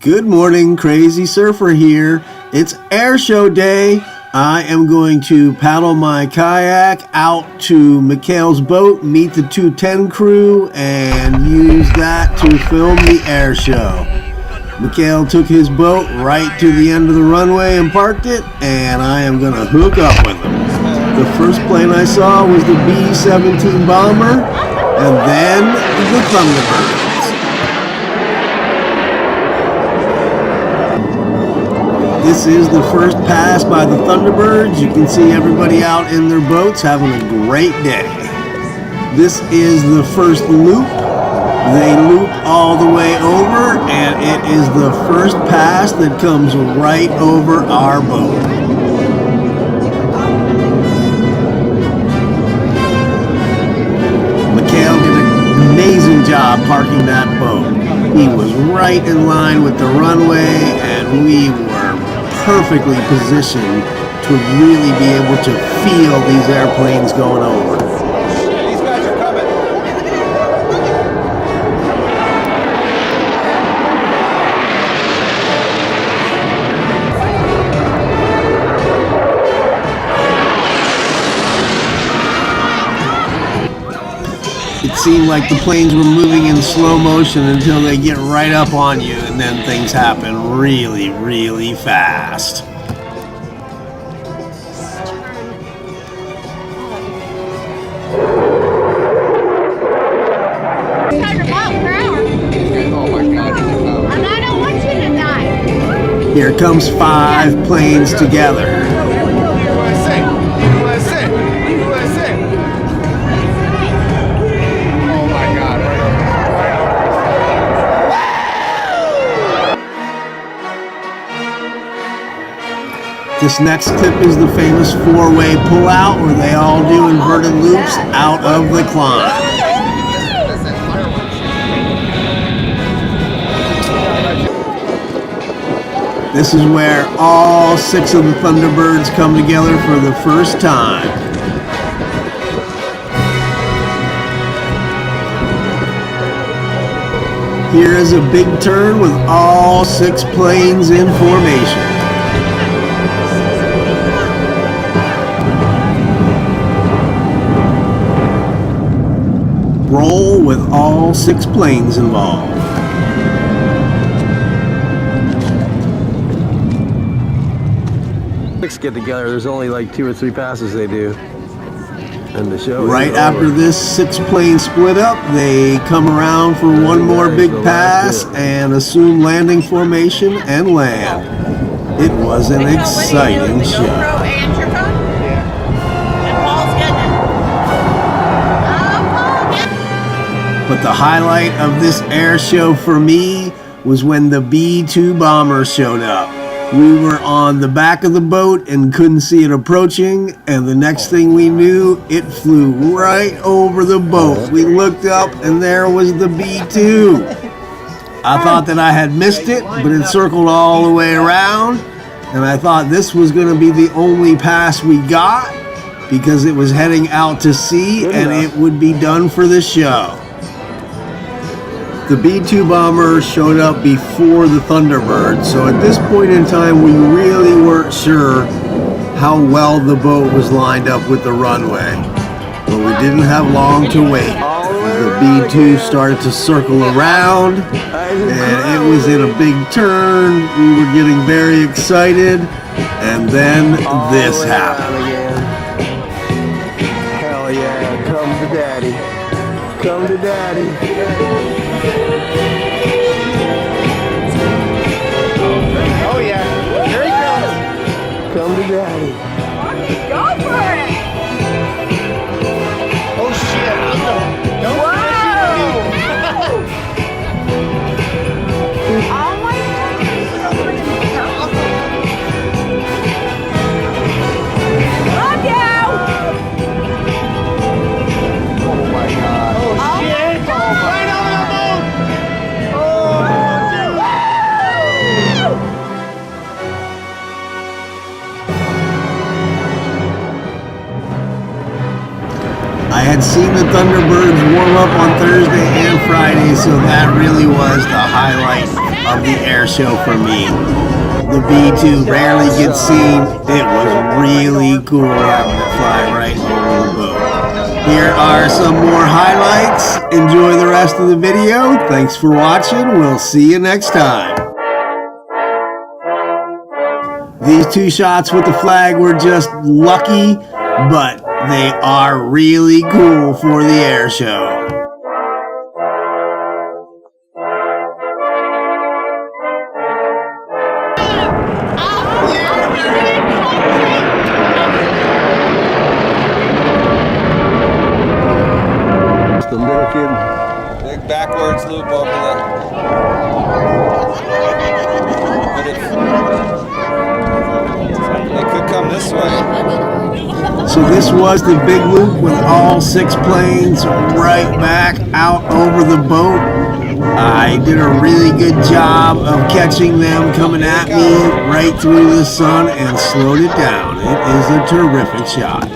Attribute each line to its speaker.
Speaker 1: Good morning, Crazy Surfer here. It's air show day. I am going to paddle my kayak out to Mikhail's boat, meet the 210 crew, and use that to film the air show. Mikhail took his boat right to the end of the runway and parked it, and I am going to hook up with him. The first plane I saw was the B-17 bomber, and then the Thunderbird. This is the first pass by the Thunderbirds. You can see everybody out in their boats having a great day. This is the first loop. They loop all the way over, and it is the first pass that comes right over our boat. Mikhail did an amazing job parking that boat. He was right in line with the runway, and we were perfectly positioned to really be able to feel these airplanes going over.
Speaker 2: These guys are coming.
Speaker 1: It seemed like the planes were moving in slow motion until they get right up on you, and then things happen really, really fast. Here comes 5 planes together. This next clip is the famous 4-way pull-out where they all do inverted loops out of the climb. This is where all 6 of the Thunderbirds come together for the first time. Here is a big turn with all 6 planes in formation. Roll with all 6 planes involved.
Speaker 3: Get together, there's only like 2 or 3 passes they do, and the show
Speaker 1: right after this 6 plane split up, they come around for one more big pass and assume landing formation and land. It was an exciting show. But the highlight of this air show for me was when the B-2 bomber showed up. We were on the back of the boat and couldn't see it approaching, and the next thing we knew, it flew right over the boat. We looked up and there was the B-2. I thought that I had missed it, but it circled all the way around, and I thought this was going to be the only pass we got because it was heading out to sea and it would be done for the show. The B-2 bomber showed up before the Thunderbird, so at this point in time we really weren't sure how well the boat was lined up with the runway. But we didn't have long to wait. The B-2 started to circle around, and it was in a big turn. We were getting very excited, and then this happened.
Speaker 3: Hell yeah, come to daddy. Come to daddy.
Speaker 2: Oh yeah, here he comes.
Speaker 3: Come to daddy.
Speaker 4: Go for it!
Speaker 2: Oh shit! Don't
Speaker 4: Whoa! Oh my God! Love you!
Speaker 2: Oh my god! Oh shit! Right over the boat! Oh dude!
Speaker 1: I had seen the Thunderbirds warm up on Thursday and Friday, so that really was the highlight of the air show for me. The B-2 rarely gets seen. It was really cool having it fly right over the boat. Here are some more highlights. Enjoy the rest of the video. Thanks for watching. We'll see you next time. These 2 shots with the flag were just lucky, but they are really cool for the air show.
Speaker 3: The little kid.
Speaker 2: Big backwards loop over the. But it could come this way.
Speaker 1: So this was the big loop with all 6 planes right back out over the boat. I did a really good job of catching them coming at me right through the sun and slowed it down. It is a terrific shot.